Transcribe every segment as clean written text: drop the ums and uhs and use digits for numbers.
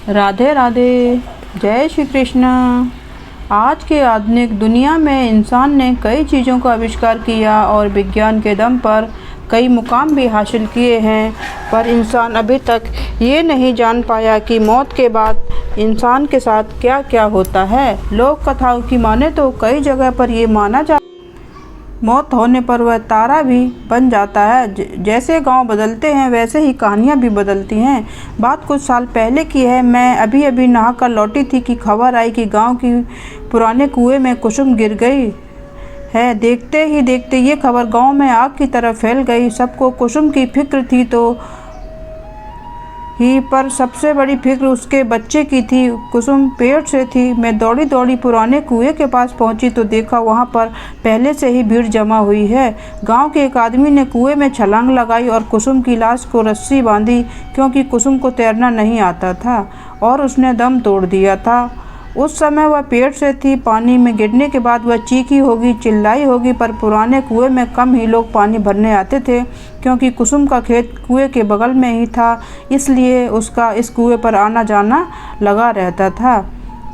राधे राधे। जय श्री कृष्ण। आज के आधुनिक दुनिया में इंसान ने कई चीज़ों का आविष्कार किया और विज्ञान के दम पर कई मुकाम भी हासिल किए हैं, पर इंसान अभी तक ये नहीं जान पाया कि मौत के बाद इंसान के साथ क्या क्या होता है। लोक कथाओं की माने तो कई जगह पर ये माना जा मौत होने पर वह तारा भी बन जाता है। जैसे गांव बदलते हैं वैसे ही कहानियां भी बदलती हैं। बात कुछ साल पहले की है। मैं अभी अभी नहाकर लौटी थी कि खबर आई कि गांव की पुराने कुएं में कुसुम गिर गई है। देखते ही देखते ये खबर गांव में आग की तरह फैल गई। सबको कुसुम की फिक्र थी पर सबसे बड़ी फिक्र उसके बच्चे की थी। कुसुम पेट से थी। मैं दौड़ी दौड़ी पुराने कुएं के पास पहुंची तो देखा वहां पर पहले से ही भीड़ जमा हुई है। गांव के एक आदमी ने कुएं में छलांग लगाई और कुसुम की लाश को रस्सी बांधी, क्योंकि कुसुम को तैरना नहीं आता था और उसने दम तोड़ दिया था। उस समय वह पेट से थी। पानी में गिरने के बाद वह चीखी होगी, चिल्लाई होगी, पर पुराने कुएं में कम ही लोग पानी भरने आते थे, क्योंकि कुसुम का खेत कुएं के बगल में ही था। इसलिए उसका इस कुएं पर आना जाना लगा रहता था।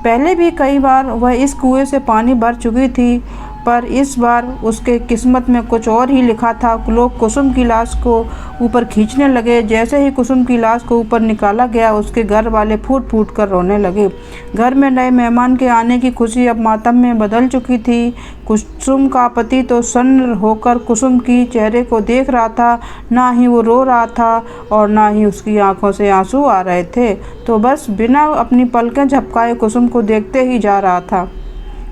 पहले भी कई बार वह इस कुएं से पानी भर चुकी थी, पर इस बार उसके किस्मत में कुछ और ही लिखा था। लोग कुसुम की लाश को ऊपर खींचने लगे। जैसे ही कुसुम की लाश को ऊपर निकाला गया, उसके घर वाले फूट फूट कर रोने लगे। घर में नए मेहमान के आने की खुशी अब मातम में बदल चुकी थी। कुसुम का पति तो सन्न होकर कुसुम की चेहरे को देख रहा था। ना ही वो रो रहा था और ना ही उसकी आंखों से आंसू आ रहे थे, तो बस बिना अपनी पलकें झपकाए कुसुम को देखते ही जा रहा था।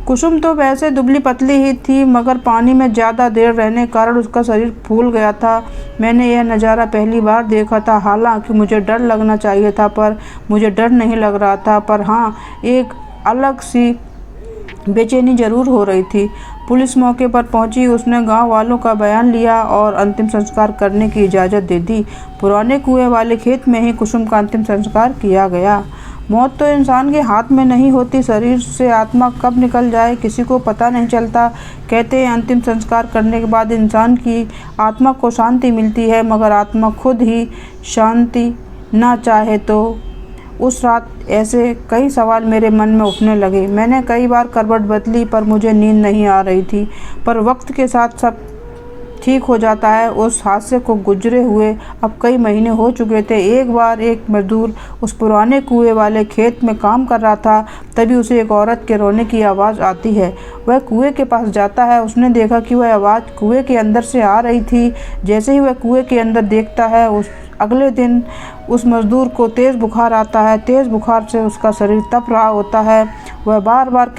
कुसुम तो वैसे दुबली पतली ही थी, मगर पानी में ज़्यादा देर रहने के कारण उसका शरीर फूल गया था। मैंने यह नज़ारा पहली बार देखा था। हालांकि मुझे डर लगना चाहिए था, पर मुझे डर नहीं लग रहा था। पर हाँ, एक अलग सी बेचैनी ज़रूर हो रही थी। पुलिस मौके पर पहुंची। उसने गांव वालों का बयान लिया और अंतिम संस्कार करने की इजाज़त दे दी। पुराने कुएं वाले खेत में ही कुसुम का अंतिम संस्कार किया गया। मौत तो इंसान के हाथ में नहीं होती। शरीर से आत्मा कब निकल जाए किसी को पता नहीं चलता। कहते हैं अंतिम संस्कार करने के बाद इंसान की आत्मा को शांति मिलती है, मगर आत्मा खुद ही शांति ना चाहे तो। उस रात ऐसे कई सवाल मेरे मन में उठने लगे। मैंने कई बार करवट बदली, पर मुझे नींद नहीं आ रही थी। पर वक्त के साथ सब ठीक हो जाता है। उस हादसे को गुजरे हुए अब कई महीने हो चुके थे। एक बार एक मजदूर उस पुराने कुएं वाले खेत में काम कर रहा था। तभी उसे एक औरत के रोने की आवाज़ आती है। वह कुएं के पास जाता है। उसने देखा कि वह आवाज़ कुएं के अंदर से आ रही थी। जैसे ही वह कुएं के अंदर देखता है, अगले दिन उस मजदूर को तेज़ बुखार आता है। तेज़ बुखार से उसका शरीर तप रहा होता है। वह बार बार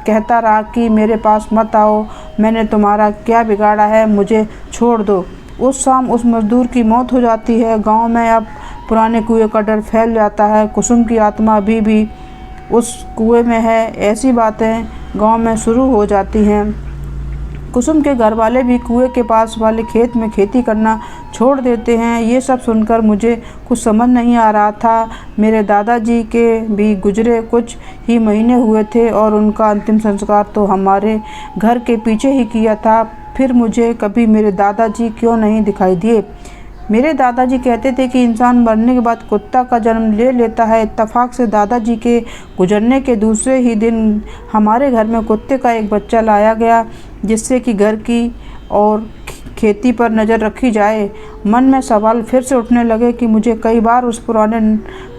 कहता रहा कि मेरे पास मत आओ, मैंने तुम्हारा क्या बिगाड़ा है, मुझे छोड़ दो। उस शाम उस मजदूर की मौत हो जाती है। गांव में अब पुराने कुएं का डर फैल जाता है। कुसुम की आत्मा अभी भी उस कुएं में है। ऐसी बातें गांव में शुरू हो जाती हैं। कुसुम के घर वाले भी कुएं के पास वाले खेत में खेती करना छोड़ देते हैं। ये सब सुनकर मुझे कुछ समझ नहीं आ रहा था। मेरे दादाजी के भी गुजरे कुछ ही महीने हुए थे और उनका अंतिम संस्कार तो हमारे घर के पीछे ही किया था। फिर मुझे कभी मेरे दादाजी क्यों नहीं दिखाई दिए। मेरे दादाजी कहते थे कि इंसान मरने के बाद कुत्ता का जन्म ले लेता है। इत्तेफाक से दादाजी के गुजरने के दूसरे ही दिन हमारे घर में कुत्ते का एक बच्चा लाया गया, जिससे कि घर की और खेती पर नज़र रखी जाए। मन में सवाल फिर से उठने लगे कि मुझे कई बार उस पुराने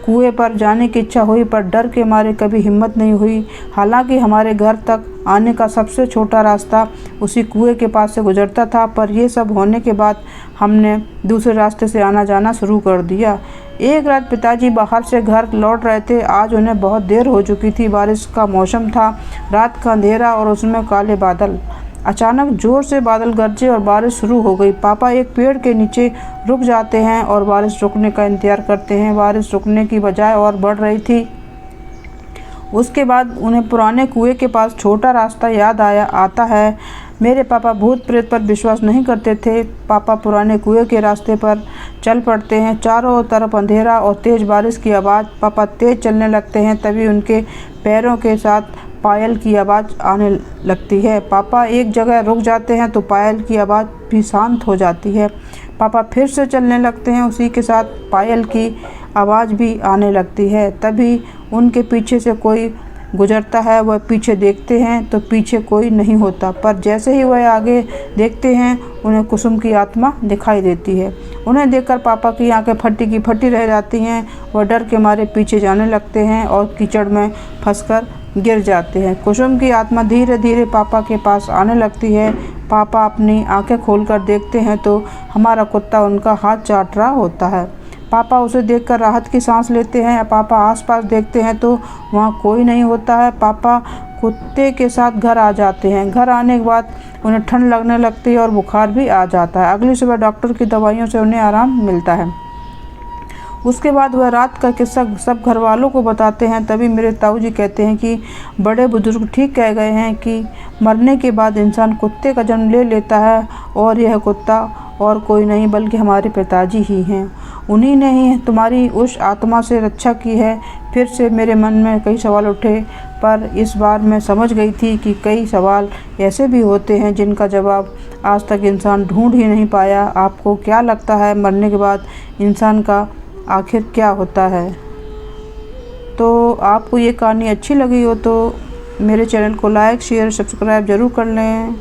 कुएं पर जाने की इच्छा हुई, पर डर के मारे कभी हिम्मत नहीं हुई। हालांकि हमारे घर तक आने का सबसे छोटा रास्ता उसी कुएं के पास से गुजरता था, पर यह सब होने के बाद हमने दूसरे रास्ते से आना जाना शुरू कर दिया। एक रात पिताजी बाहर से घर लौट रहे थे। आज उन्हें बहुत देर हो चुकी थी। बारिश का मौसम था। रात का अंधेरा और उसमें काले बादल। अचानक जोर से बादल गरजे और बारिश शुरू हो गई। पापा एक पेड़ के नीचे रुक जाते हैं और बारिश रुकने का इंतजार करते हैं। बारिश रुकने की बजाय और बढ़ रही थी। उसके बाद उन्हें पुराने कुएं के पास छोटा रास्ता याद आता है। मेरे पापा भूत प्रेत पर विश्वास नहीं करते थे। पापा पुराने कुएं के रास्ते पर चल पड़ते हैं। चारों तरफ अंधेरा और तेज़ बारिश की आवाज़। पापा तेज़ चलने लगते हैं। तभी उनके पैरों के साथ पायल की आवाज़ आने लगती है। पापा एक जगह रुक जाते हैं तो पायल की आवाज़ भी शांत हो जाती है। पापा फिर से चलने लगते हैं। उसी के साथ पायल की आवाज़ भी आने लगती है। तभी उनके पीछे से कोई गुजरता है। वह पीछे देखते हैं तो पीछे कोई नहीं होता, पर जैसे ही वह आगे देखते हैं उन्हें कुसुम की आत्मा दिखाई देती है। उन्हें देखकर पापा की आंखें फटी की फटी रह जाती हैं। वह डर के मारे पीछे जाने लगते हैं और कीचड़ में फंसकर गिर जाते हैं। कुसुम की आत्मा धीरे धीरे पापा के पास आने लगती है। पापा अपनी आंखें खोलकर देखते हैं तो हमारा कुत्ता उनका हाथ चाट रहा होता है। पापा उसे देखकर राहत की सांस लेते हैं। पापा आसपास देखते हैं तो वहाँ कोई नहीं होता है। पापा कुत्ते के साथ घर आ जाते हैं। घर आने के बाद उन्हें ठंड लगने लगती है और बुखार भी आ जाता है। अगली सुबह डॉक्टर की दवाइयों से उन्हें आराम मिलता है। उसके बाद वह रात का किस्सा सब घर वालों को बताते हैं। तभी मेरे ताऊ जी कहते हैं कि बड़े बुजुर्ग ठीक कह गए हैं कि मरने के बाद इंसान कुत्ते का जन्म ले लेता है, और यह कुत्ता और कोई नहीं बल्कि हमारे पिताजी ही हैं। उन्हीं ने ही तुम्हारी उस आत्मा से रक्षा की है। फिर से मेरे मन में कई सवाल उठे, पर इस बार मैं समझ गई थी कि कई सवाल ऐसे भी होते हैं जिनका जवाब आज तक इंसान ढूंढ ही नहीं पाया। आपको क्या लगता है, मरने के बाद इंसान का आखिर क्या होता है? तो आपको ये कहानी अच्छी लगी हो तो मेरे चैनल को लाइक शेयर सब्सक्राइब ज़रूर कर लें।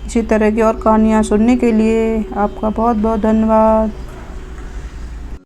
इसी तरह की और कहानियाँ सुनने के लिए आपका बहुत बहुत धन्यवाद।